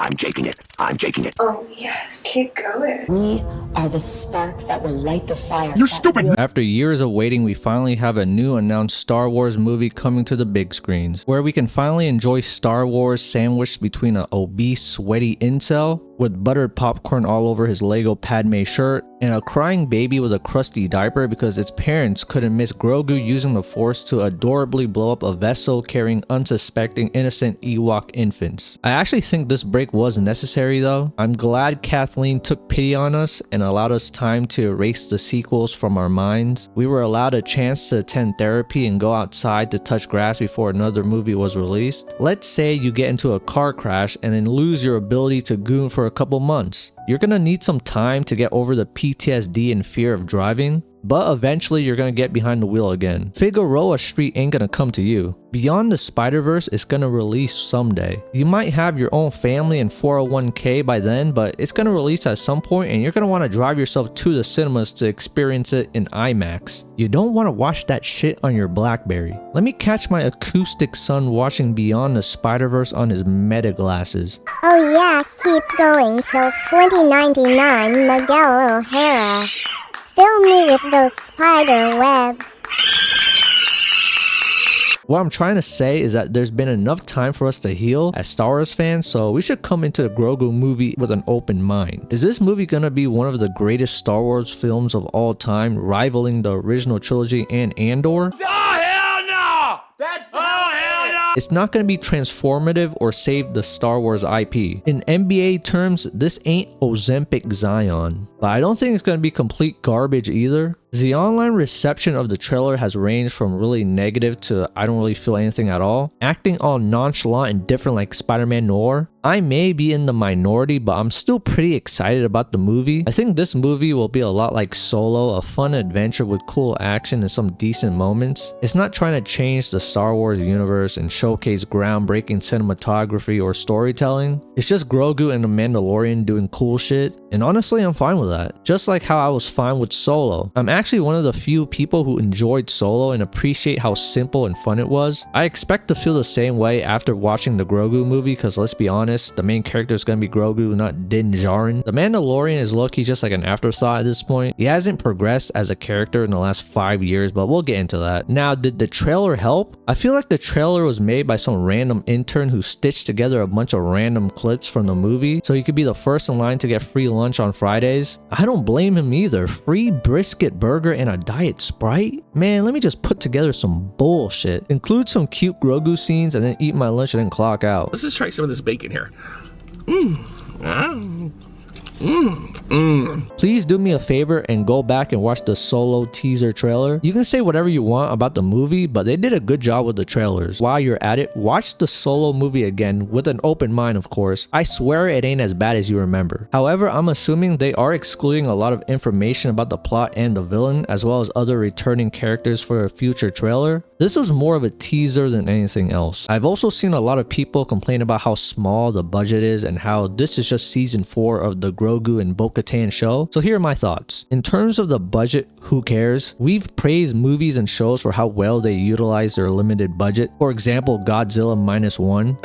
I'm taking it. I'm taking it. Oh, yes. Keep going. We are the spark that will light the fire. You stupid! After years of waiting, we finally have a new announced Star Wars movie coming to the big screens, where we can finally enjoy Star Wars sandwiched between an obese, sweaty incel with buttered popcorn all over his Lego Padme shirt, and a crying baby with a crusty diaper because its parents couldn't miss Grogu using the Force to adorably blow up a vessel carrying unsuspecting innocent Ewok infants. I actually think this break was necessary though. I'm glad Kathleen took pity on us and allowed us time to erase the sequels from our minds. We were allowed a chance to attend therapy and go outside to touch grass before another movie was released. Let's say you get into a car crash and then lose your ability to goon for a couple months. You're gonna need some time to get over the PTSD and fear of driving, but eventually you're gonna get behind the wheel again. Figueroa Street ain't gonna come to you. Beyond the Spider-Verse is gonna release someday. You might have your own family and 401k by then, but it's gonna release at some point and you're gonna wanna drive yourself to the cinemas to experience it in IMAX. You don't wanna watch that shit on your BlackBerry. Let me catch my acoustic son watching Beyond the Spider-Verse on his Meta glasses. Oh yeah, keep going till 2099, Miguel O'Hara. Fill me with those spider webs. What I'm trying to say is that there's been enough time for us to heal as Star Wars fans, so we should come into the Grogu movie with an open mind. Is this movie gonna be one of the greatest Star Wars films of all time, rivaling the original trilogy and Andor? It's not going to be transformative or save the Star Wars IP. In NBA terms, this ain't Ozempic Zion. But I don't think it's going to be complete garbage either. The online reception of the trailer has ranged from really negative to I don't really feel anything at all, acting all nonchalant and different like Spider-Man Noir. I may be in the minority, but I'm still pretty excited about the movie. I think this movie will be a lot like Solo, a fun adventure with cool action and some decent moments. It's not trying to change the Star Wars universe and showcase groundbreaking cinematography or storytelling. It's just Grogu and the Mandalorian doing cool shit, and honestly I'm fine with that. Just like how I was fine with Solo. I'm actually one of the few people who enjoyed Solo and appreciate how simple and fun it was. I expect to feel the same way after watching the Grogu movie, because let's be honest, the main character is going to be Grogu, not Djarin. The Mandalorian is low-key just like an afterthought at this point. He hasn't progressed as a character in the last 5 years, but we'll get into that. Now, did the trailer help? I feel like the trailer was made by some random intern who stitched together a bunch of random clips from the movie so he could be the first in line to get free lunch on Fridays. I don't blame him either. Free brisket burger and a diet Sprite? Man, let me just put together some bullshit. Include some cute Grogu scenes and then eat my lunch and then clock out. Let's just try some of this bacon here. Please do me a favor and go back and watch the Solo teaser trailer. You can say whatever you want about the movie, but they did a good job with the trailers. While you're at it, watch the Solo movie again with an open mind, of course. I swear it ain't as bad as you remember. However, I'm assuming they are excluding a lot of information about the plot and the villain, as well as other returning characters for a future trailer. This was more of a teaser than anything else. I've also seen a lot of people complain about how small the budget is and how this is just season 4 of the Grogu and Bo-Katan show. So here are my thoughts. In terms of the budget, who cares? We've praised movies and shows for how well they utilize their limited budget. For example, Godzilla Minus One.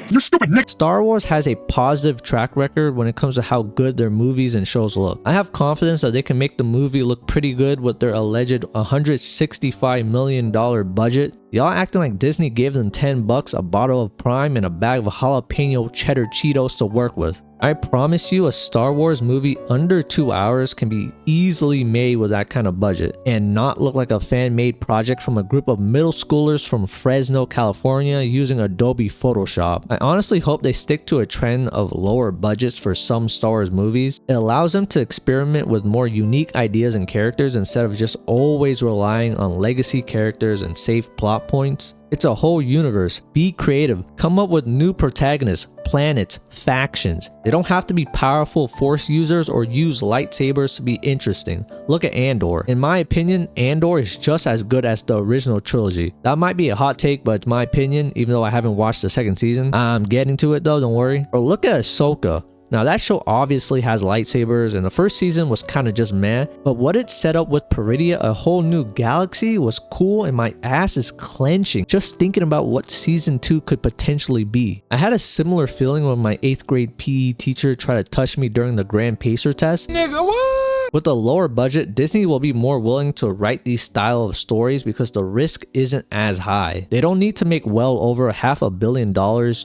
You stupid Nick! Star Wars has a positive track record when it comes to how good their movies and shows look. I have confidence that they can make the movie look pretty good with their alleged $165 million budget. Y'all acting like Disney gave them $10, a bottle of Prime, and a bag of jalapeno cheddar Cheetos to work with. I promise you a Star Wars movie under 2 hours can be easily made with that kind of budget and not look like a fan-made project from a group of middle schoolers from Fresno, California using Adobe Photoshop. I honestly hope they stick to a trend of lower budgets for some Star Wars movies. It allows them to experiment with more unique ideas and characters instead of just always relying on legacy characters and safe plot points. It's a whole universe. Be creative. Come up with new protagonists, planets, factions. They don't have to be powerful Force users or use lightsabers to be interesting. Look at Andor. In my opinion, Andor is just as good as the original trilogy. That might be a hot take, but it's my opinion, even though I haven't watched the second season. I'm getting to it though, don't worry. Or look at Ahsoka. Now that show obviously has lightsabers and the first season was kind of just meh, but what it set up with Peridia, a whole new galaxy, was cool and my ass is clenching just thinking about what season 2 could potentially be. I had a similar feeling when my 8th grade PE teacher tried to touch me during the Grand Pacer test. Nigga, what? With a lower budget, Disney will be more willing to write these style of stories because the risk isn't as high. They don't need to make well over $500 million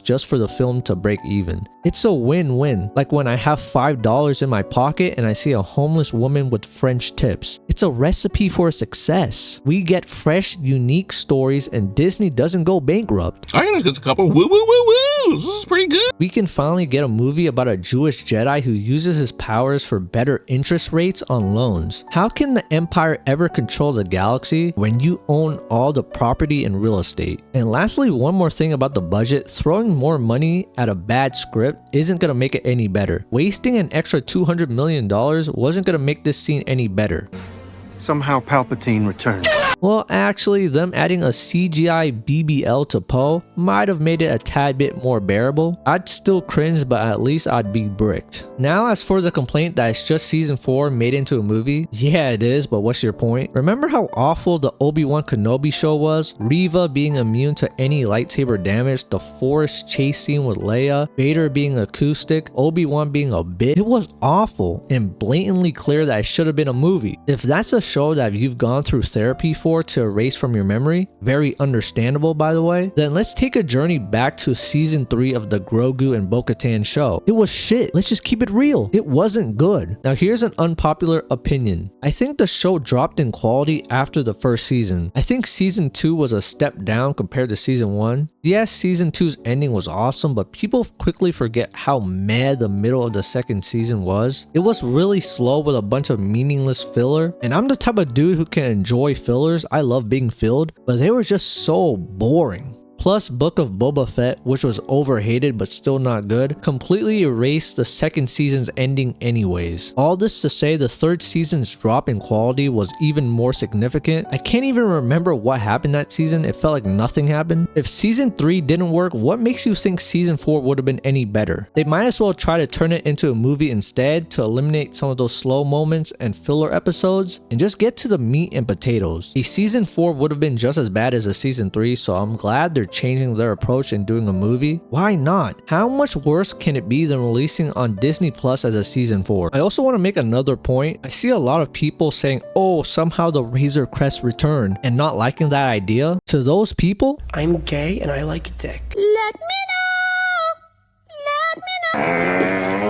just for the film to break even. It's a win-win, like when I have $5 in my pocket and I see a homeless woman with French tips. It's a recipe for success. We get fresh, unique stories and Disney doesn't go bankrupt. I think it's a couple woo woo woo woo. This is pretty good. We can finally get a movie about a Jewish Jedi who uses his powers for better interest rates on loans. How can the Empire ever control the galaxy when you own all the property and real estate? And lastly, one more thing about the budget, throwing more money at a bad script isn't gonna make it any better. Wasting an extra $200 million wasn't gonna make this scene any better. Somehow Palpatine returned. Well, actually, them adding a CGI BBL to Poe might have made it a tad bit more bearable. I'd still cringe, but at least I'd be bricked. Now, as for the complaint that it's just season 4 made into a movie, yeah it is, but what's your point? Remember how awful the Obi-Wan Kenobi show was? Reva being immune to any lightsaber damage, the forest chase scene with Leia, Vader being acoustic, Obi-Wan being a bitch. It was awful and blatantly clear that it should have been a movie. If that's a show that you've gone through therapy for to erase from your memory, very understandable by the way, then let's take a journey back to season 3 of the Grogu and Bo-Katan show. It was shit. Let's just keep it real. It wasn't good. Now here's an unpopular opinion. I think the show dropped in quality after the first season. I think season 2 was a step down compared to season 1. Yes, season 2's ending was awesome, but people quickly forget how mad the middle of the second season was. It was really slow with a bunch of meaningless filler, and I'm the type of dude who can enjoy fillers. I love being filled, but they were just so boring. Plus, Book of Boba Fett, which was overhated but still not good, completely erased the second season's ending anyways. All this to say the third season's drop in quality was even more significant. I can't even remember what happened that season. It felt like nothing happened. If season 3 didn't work, what makes you think season 4 would have been any better? They might as well try to turn it into a movie instead to eliminate some of those slow moments and filler episodes and just get to the meat and potatoes. A season 4 would have been just as bad as a season 3, so I'm glad they're changing their approach and doing a movie. Why not? How much worse can it be than releasing on Disney Plus as a season 4? I also want to make another point. I see a lot of people saying, oh, somehow the Razor Crest returned, and not liking that idea. To those people, I'm gay and I like dick. Let me know!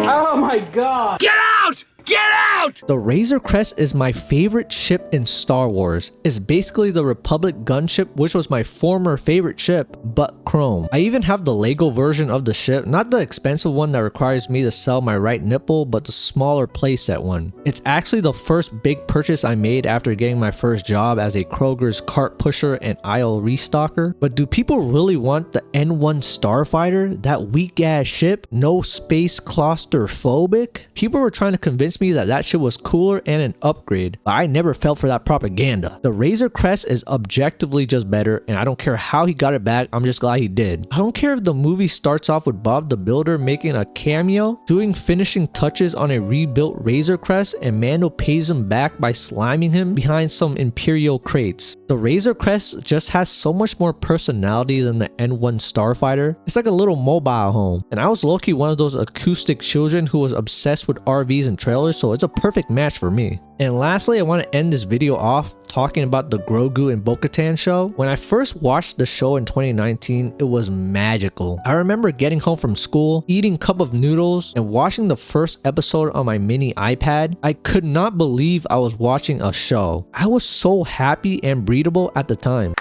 Oh my god! Get out! Get out! the Razor Crest is my favorite ship in Star Wars. It's basically the Republic gunship, which was my former favorite ship, but chrome. I even have the Lego version of the ship, not the expensive one that requires me to sell my right nipple, but the smaller playset one. It's actually the first big purchase I made after getting my first job as a Kroger's cart pusher and aisle restocker. But do people really want the N1 Starfighter? That weak ass ship? No space claustrophobic? People were trying to convince me that that shit was cooler and an upgrade, but I never fell for that propaganda. The Razor Crest is objectively just better, and I don't care how he got it back, I'm just glad he did. I don't care if the movie starts off with Bob the Builder making a cameo, doing finishing touches on a rebuilt Razor Crest, and Mando pays him back by sliming him behind some Imperial crates. The Razor Crest just has so much more personality than the N1 Starfighter. It's like a little mobile home, and I was low-key one of those acoustic children who was obsessed with RVs and trailers, so it's a perfect match for me. And lastly, I want to end this video off talking about the Grogu and Bo-Katan show. When I first watched the show in 2019, it was magical. I remember getting home from school, eating a cup of noodles, and watching the first episode on my mini iPad. I could not believe I was watching a show. I was so happy and breathable at the time.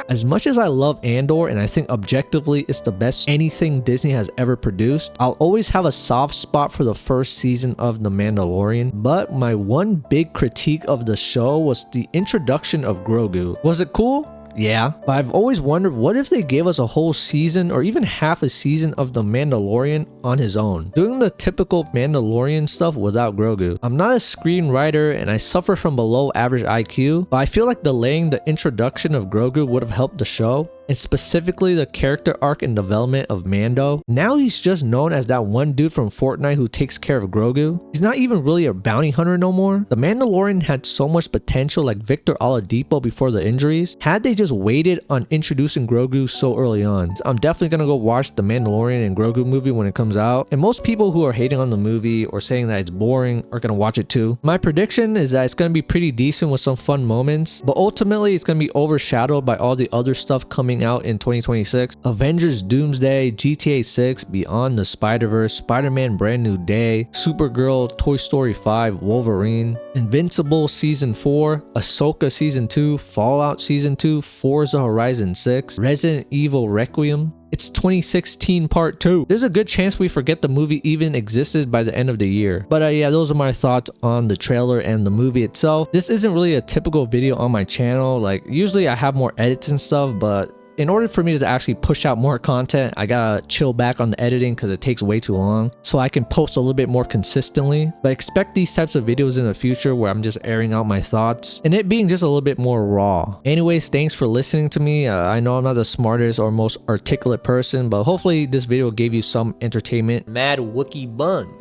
As much as I love Andor and I think objectively it's the best anything Disney has ever produced, I'll always have a soft spot for the first season of The Mandalorian. But my one big critique of the show was the introduction of Grogu. Was it cool? Yeah, but I've always wondered, what if they gave us a whole season or even half a season of The Mandalorian on his own, doing the typical Mandalorian stuff without Grogu. I'm not a screenwriter and I suffer from below average IQ, but I feel like delaying the introduction of Grogu would have helped the show. and specifically the character arc and development of Mando. Now he's just known as that one dude from Fortnite who takes care of Grogu. He's not even really a bounty hunter no more. The Mandalorian had so much potential like Victor Oladipo before the injuries, had they just waited on introducing Grogu so early on. So I'm definitely gonna go watch the Mandalorian and Grogu movie when it comes out, and most people who are hating on the movie or saying that it's boring are gonna watch it too. My prediction is that it's gonna be pretty decent with some fun moments, but ultimately it's gonna be overshadowed by all the other stuff coming out in 2026. Avengers Doomsday, GTA 6, Beyond the Spider-Verse, Spider-Man Brand New Day, Supergirl, Toy Story 5, Wolverine, Invincible Season 4, Ahsoka Season 2, Fallout Season 2, Forza Horizon 6, Resident Evil Requiem. It's 2016 Part 2. There's a good chance we forget the movie even existed by the end of the year. But yeah, those are my thoughts on the trailer and the movie itself. This isn't really a typical video on my channel. Like, usually I have more edits and stuff, but in order for me to actually push out more content, I gotta chill back on the editing because it takes way too long, so I can post a little bit more consistently. But expect these types of videos in the future where I'm just airing out my thoughts and it being just a little bit more raw. Anyways, thanks for listening to me. I know I'm not the smartest or most articulate person, but hopefully this video gave you some entertainment. Mad Wookie Bun.